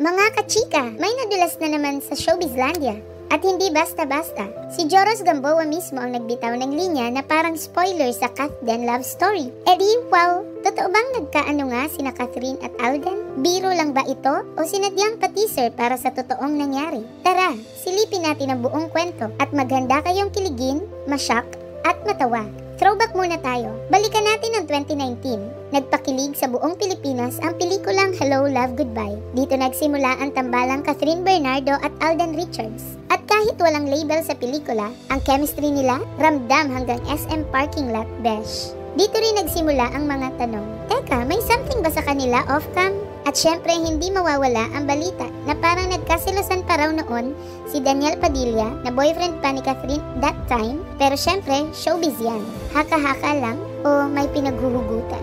Mga kachika, may nadulas na naman sa Showbizlandia. At hindi basta-basta. Si Joros Gamboa mismo ang nagbitaw ng linya na parang spoiler sa Kathden love story. E di, wow, totoo bang nagkaano nga sina Catherine at Alden? Biro lang ba ito o sinadyang pa-teaser para sa totoong nangyari? Tara, silipin natin ang buong kwento at maghanda kayong kiligin, mashock at matawa. Throwback muna tayo. Balikan natin ang 2019. Nagpakilig sa buong Pilipinas ang pelikulang Hello, Love, Goodbye. Dito nagsimula ang tambalang Catherine Bernardo at Alden Richards. At kahit walang label sa pelikula, ang chemistry nila ramdam hanggang SM parking lot, besh. Dito rin nagsimula ang mga tanong. Teka, may something ba sa kanila off-cam? At syempre hindi mawawala ang balita na parang nagkasilosan pa raw noon si Daniel Padilla na boyfriend pa ni Catherine that time. Pero syempre, showbiz yan. Haka-haka lang o may pinaghuhugutan.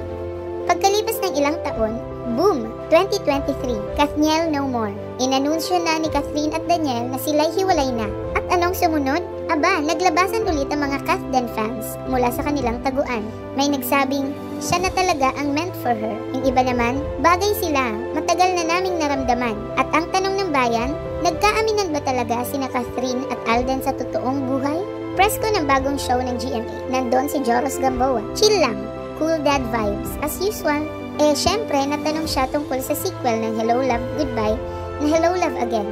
Pagkalipas ng ilang taon, boom! 2023, Kathniel no more. Inanunsyo na ni Catherine at Daniel na sila'y hiwalay na. At anong sumunod? Aba, naglabasan ulit ang mga Kathden fans mula sa kanilang taguan. May nagsabing, siya na talaga ang meant for her. Yung iba naman, bagay sila, matagal na naming naramdaman. At ang tanong ng bayan, nagkaaminan ba talaga sina Catherine at Alden sa totoong buhay? Presko ng bagong show ng GMA, nandun si Joros Gamboa. Chill lang, cool dad vibes, as usual. Eh syempre, natanong siya tungkol sa sequel ng Hello, Love, Goodbye na Hello, Love Again.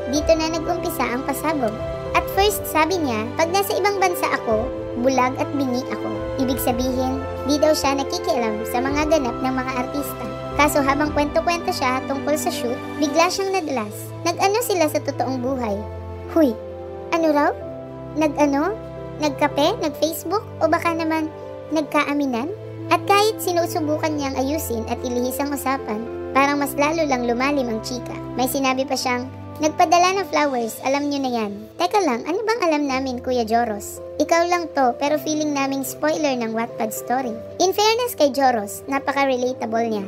Dito na nag-umpisa ang pasabog. At first, sabi niya, pag nasa ibang bansa ako, bulag at bingi ako. Ibig sabihin, di daw siya nakikialam sa mga ganap ng mga artista. Kaso habang kwento-kwento siya tungkol sa shoot, bigla siyang nadulas. Nag-ano sila sa totoong buhay? Huy, ano raw? Nag-ano? Nagkape? Nag-Facebook? O baka naman, nagkaaminan? At kahit sinusubukan niyang ayusin at ilihis ang usapan, parang mas lalo lang lumalim ang chika. May sinabi pa siyang, nagpadala ng flowers, alam niyo na yan. Teka lang, ano bang alam namin, Kuya Joros? Ikaw lang to, pero feeling naming spoiler ng Wattpad story. In fairness kay Joros, napaka-relatable niya.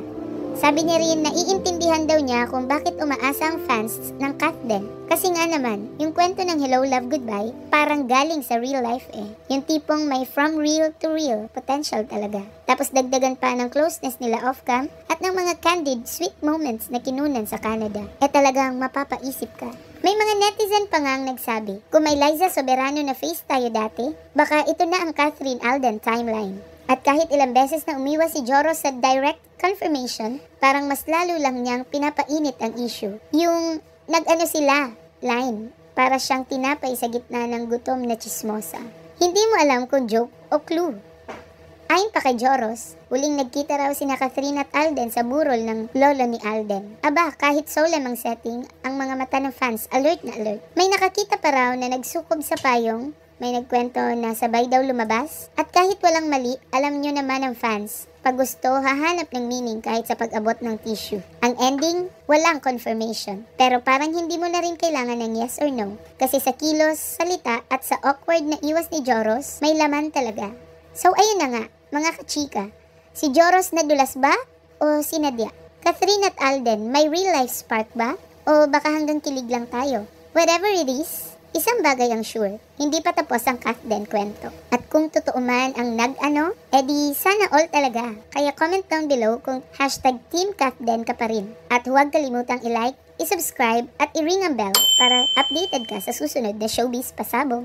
Sabi niya rin na iintindihan daw niya kung bakit umaasa ang fans ng Kathden. Kasi nga naman, yung kwento ng Hello, Love, Goodbye, parang galing sa real life eh. Yung tipong may from real to real potential talaga. Tapos dagdagan pa ng closeness nila off-cam at ng mga candid, sweet moments na kinunan sa Canada. Eh talagang mapapaisip ka. May mga netizen pa nga ang nagsabi, kung may Liza Soberano na face tayo dati, baka ito na ang Catherine Alden timeline. At kahit ilang beses na umiwas si Joros sa direct confirmation, parang mas lalo lang niyang pinapainit ang issue. Yung nag-ano sila, line, para siyang tinapay sa gitna ng gutom na chismosa. Hindi mo alam kung joke o clue. Ayon pa kay Joros, huling nagkita raw sina Catherine at Alden sa burol ng lolo ni Alden. Aba, kahit solemn ang setting, ang mga mata ng fans alert na alert. May nakakita pa raw na nagsukob sa payong, may nagkwento na sabay daw lumabas. At kahit walang mali, alam nyo naman ang fans, pag gusto, hahanap ng meaning kahit sa pag-abot ng tissue. Ang ending, walang confirmation. Pero parang hindi mo na rin kailangan ng yes or no. Kasi sa kilos, salita at sa awkward na iwas ni Joros, may laman talaga. So ayun na nga, mga kachika. Si Joros nadulas ba? O si Nadia? Catherine at Alden, may real life spark ba? O baka hanggang kilig lang tayo? Whatever it is, isang bagay ang sure, hindi pa tapos ang Kathden kwento. At kung totoo man ang nag-ano, edi sana all talaga. Kaya comment down below kung #Team Kathden ka pa rin. At huwag kalimutang i-like, i-subscribe at i-ring ang bell para updated ka sa susunod na showbiz pasabog.